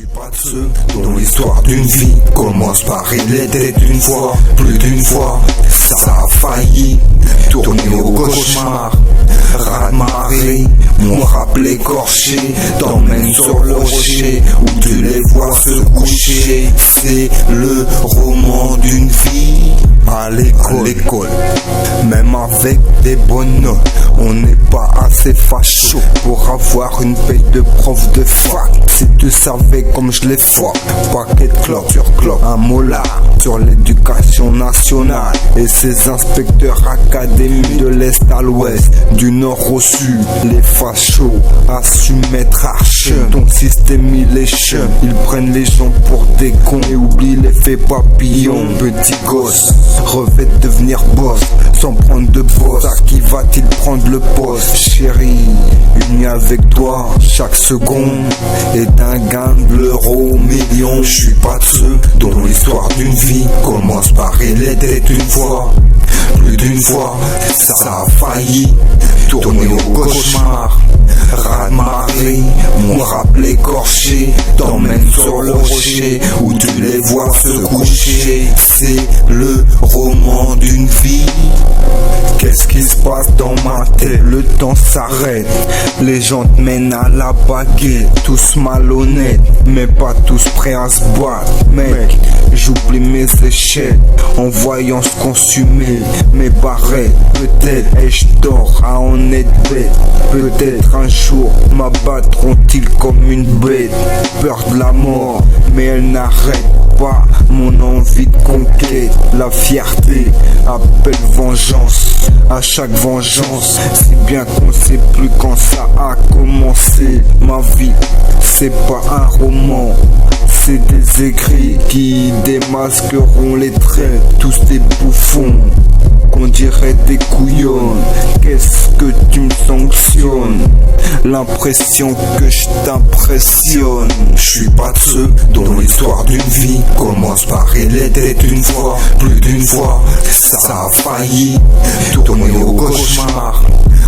suis pas de ceux dont l'histoire d'une vie commence par il était une fois, plus d'une fois, ça a failli tourner au cauchemar. Raz-de-marée, mon rap écorché t'emmène sur le rocher où tu les vois se coucher. C'est le roman d'une vie. À l'école, même avec des bonnes notes, on n'est pas assez facho pour avoir une paye de prof de fac. Si tu savais comme je les fois, paquet de clope sur clope, un mot là sur l'éducation nationale et ses inspecteurs académiques de l'est à l'ouest, du nord au sud. Les fachos assument être archeux, ton système il est chum. Ils prennent les gens pour des cons et oublient l'effet papillon. Petit gosse revêt de devenir boss sans prendre de boss. À qui va-t-il prendre le poste? Chérie, uni avec toi chaque seconde est un gain de l'euro million. Je suis pas de ceux dont l'histoire d'une vie commence par il était une fois, plus d'une fois, ça a failli tourner au cauchemar. Raz-de-marée, mon rap écorché t'emmène sur le rocher où tu les vois se coucher. C'est le roman d'une vie. Qu'est-ce qui se passe dans ma tête? Le temps s'arrête, les gens te mènent à la baguette. Tous malhonnêtes, mais pas tous prêts à se battre. Mec, j'oublie mes échecs en voyant se consumer mes barrettes. Peut-être ai-je tort à en être bête. Peut-être un jour m'abattront-ils comme une bête. Peur de la mort, mais elle n'arrête pas mon envie de conquête. La fierté appelle vengeance. À chaque vengeance, si bien qu'on sait plus quand ça a commencé. Ma vie, c'est pas un roman, c'est des écrits qui démasqueront les traits. Tous des bouffons, qu'on dirait des couillons. Qu'est-ce que tu me sanctionnes? L'impression que je t'impressionne. Je suis pas de ceux dont l'histoire d'une vie commence par il était une fois, plus d'une fois, ça a failli tourner au cauchemar.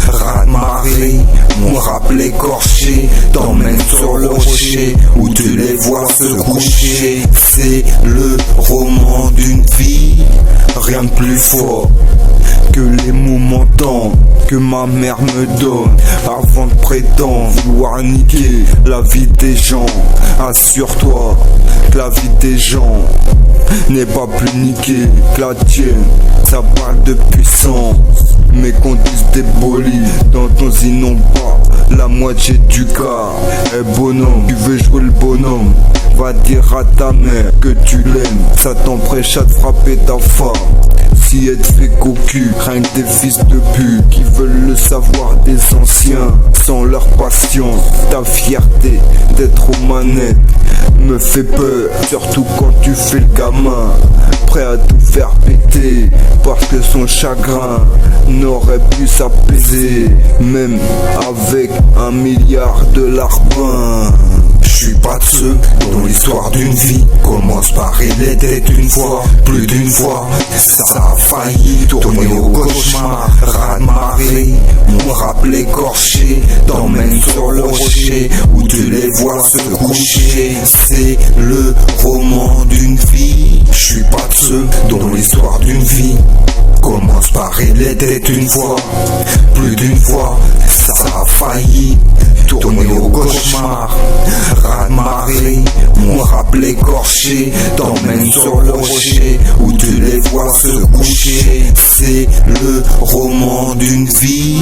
Raz-de-marée, mon rap écorché t'emmène sur le rocher où tu les vois se coucher. C'est le roman d'une vie. Rien de plus fort que les mots m'entendent, que ma mère me donne avant de prétendre vouloir niquer la vie des gens. Assure-toi que la vie des gens n'est pas plus niquée que la tienne. Ça parle de puissance, mais qu'on dise des bolis dans ton zinon pas la moitié du cas. Eh bonhomme, tu veux jouer le bonhomme, va dire à ta mère que tu l'aimes. Ça t'empêche à te frapper ta femme si elle te fait cocu. Rien que des fils de pute qui veulent le savoir des anciens sans leur patience. Ta fierté d'être aux manettes me fait peur, surtout quand tu fais le gamin, prêt à tout faire péter parce que son chagrin n'aurait pu s'apaiser même avec 1 milliard de larbins. Je suis pas de ceux dont l'histoire d'une vie commence par il était une fois, plus d'une fois, ça a failli tourner au cauchemar. Raz-de-marée, mon rap écorché t'emmène sur le rocher où tu les vois se coucher. C'est le roman d'une vie. Je suis pas de ceux dont l'histoire d'une vie commence par il était une fois, plus d'une fois, ça a failli tourner au cauchemar. Raz-de-marée, mon rap écorché t'emmène sur le rocher où tu les vois se coucher. C'est le roman d'une vie.